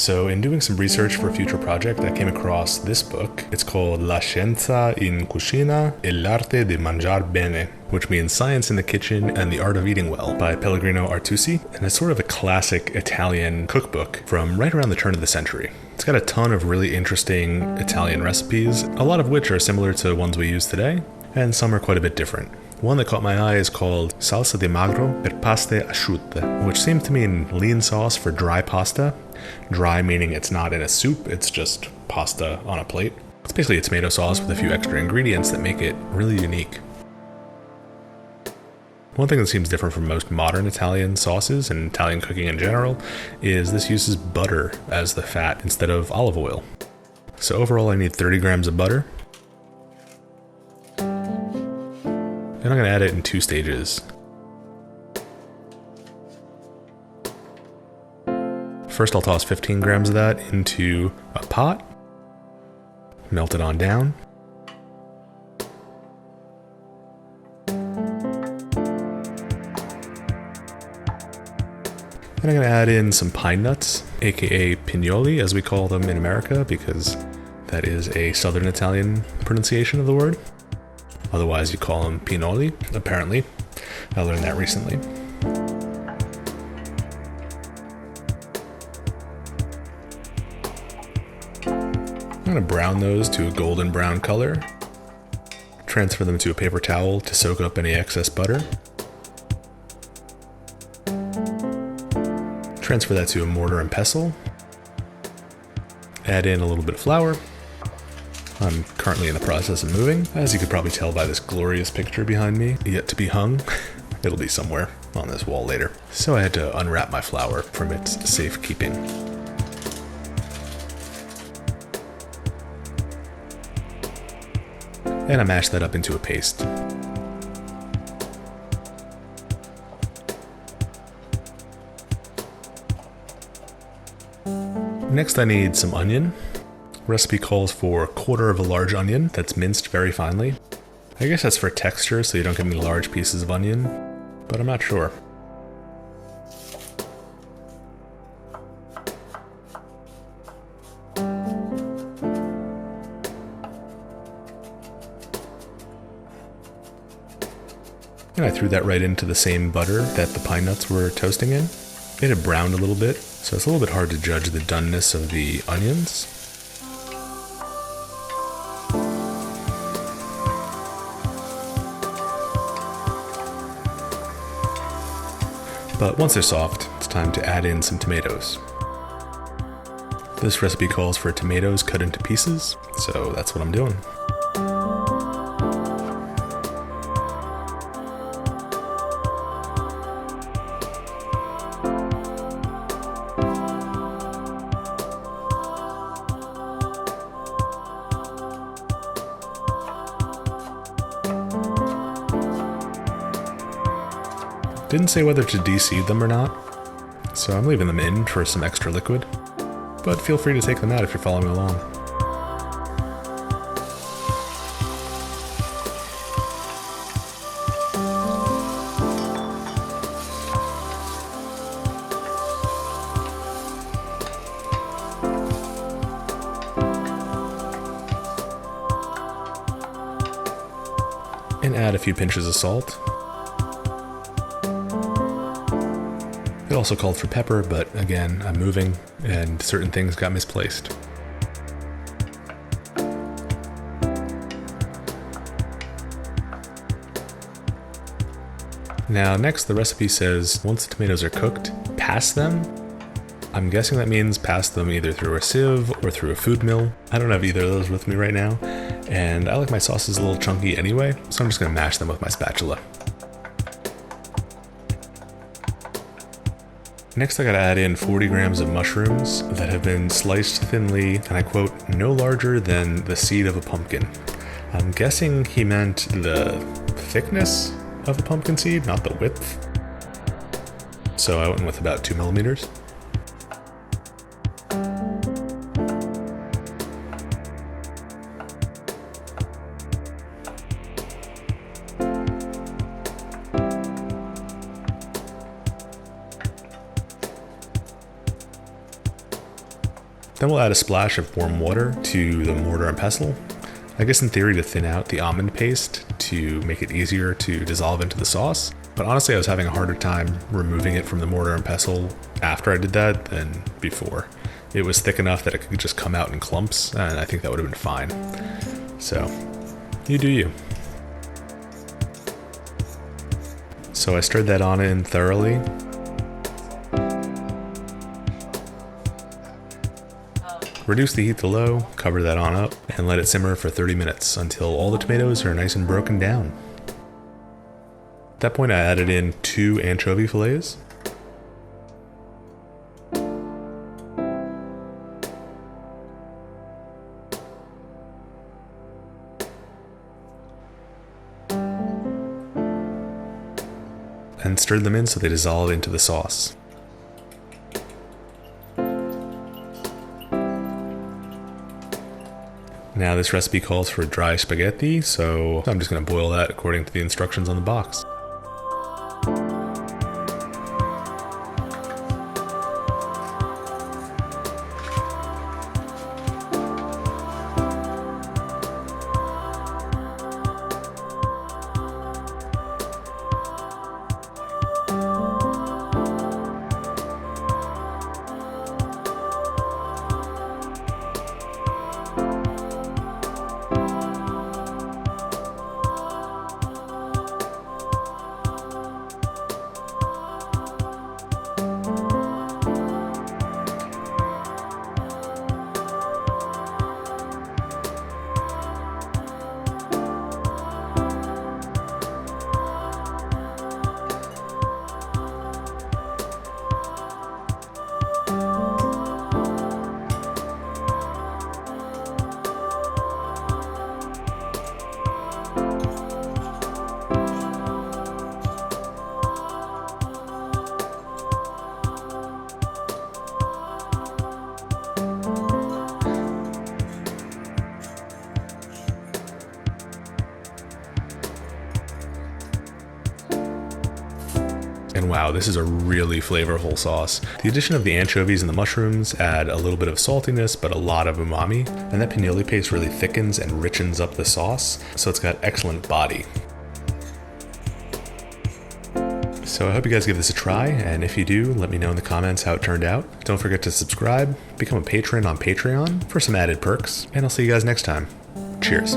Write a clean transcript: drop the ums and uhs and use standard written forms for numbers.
So in doing some research for a future project, I came across this book. It's called La Scienza in Cucina e l'arte di Mangiar Bene, which means Science in the Kitchen and the Art of Eating Well, by Pellegrino Artusi. And it's sort of a classic Italian cookbook from right around the turn of the century. It's got a ton of really interesting Italian recipes, a lot of which are similar to ones we use today, and some are quite a bit different. One that caught my eye is called SALSA di MAGRO per paste asciutte, which seems to mean lean sauce for dry pasta. Dry meaning it's not in a soup, it's just pasta on a plate. It's basically a tomato sauce with a few extra ingredients that make it really unique. One thing that seems different from most modern Italian sauces and Italian cooking in general is this uses butter as the fat instead of olive oil. So overall I need 30 grams of butter. And I'm going to add it in 2 stages. First I'll toss 15 grams of that into a pot, melt it on down. Then I'm going to add in some pine nuts, aka pignoli as we call them in America, because that is a southern Italian pronunciation of the word. Otherwise you call them pinoli, apparently. I learned that recently. I'm going to brown those to a golden brown color. Transfer them to a paper towel to soak up any excess butter. Transfer that to a mortar and pestle. Add in a little bit of flour. I'm currently in the process of moving, as you could probably tell by this glorious picture behind me, yet to be hung. It'll be somewhere on this wall later. So I had to unwrap my flour from its safekeeping. And I mashed that up into a paste. Next I need some onion. Recipe calls for 1/4 of a large onion that's minced very finely. I guess that's for texture so you don't get any large pieces of onion, but I'm not sure. And I threw that right into the same butter that the pine nuts were toasting in. It had browned a little bit, so it's a little bit hard to judge the doneness of the onions. But once they're soft, it's time to add in some tomatoes. This recipe calls for tomatoes cut into pieces, so that's what I'm doing. Didn't say whether to de-seed them or not, so I'm leaving them in for some extra liquid, but feel free to take them out if you're following along. And add a few pinches of salt. It also called for pepper, but again, I'm moving and certain things got misplaced. Now next the recipe says once the tomatoes are cooked, pass them. I'm guessing that means pass them either through a sieve or through a food mill. I don't have either of those with me right now, and I like my sauces a little chunky anyway, so I'm just going to mash them with my spatula. Next I gotta add in 40 grams of mushrooms that have been sliced thinly, and I quote, no larger than the seed of a pumpkin. I'm guessing he meant the thickness of a pumpkin seed, not the width. So I went with about 2 millimeters. Then we'll add a splash of warm water to the mortar and pestle. I guess in theory to thin out the almond paste to make it easier to dissolve into the sauce. But honestly, I was having a harder time removing it from the mortar and pestle after I did that than before. It was thick enough that it could just come out in clumps, and I think that would have been fine. So, you do you. So I stirred that on in thoroughly. Reduce the heat to low, cover that on up, and let it simmer for 30 minutes until all the tomatoes are nice and broken down. At that point I added in 2 anchovy fillets. And stirred them in so they dissolve into the sauce. Now this recipe calls for dry spaghetti, so I'm just going to boil that according to the instructions on the box. And wow, this is a really flavorful sauce. The addition of the anchovies and the mushrooms add a little bit of saltiness, but a lot of umami. And that pinoli paste really thickens and richens up the sauce, so it's got excellent body. So I hope you guys give this a try, and if you do, let me know in the comments how it turned out. Don't forget to subscribe, become a patron on Patreon for some added perks, and I'll see you guys next time. Cheers.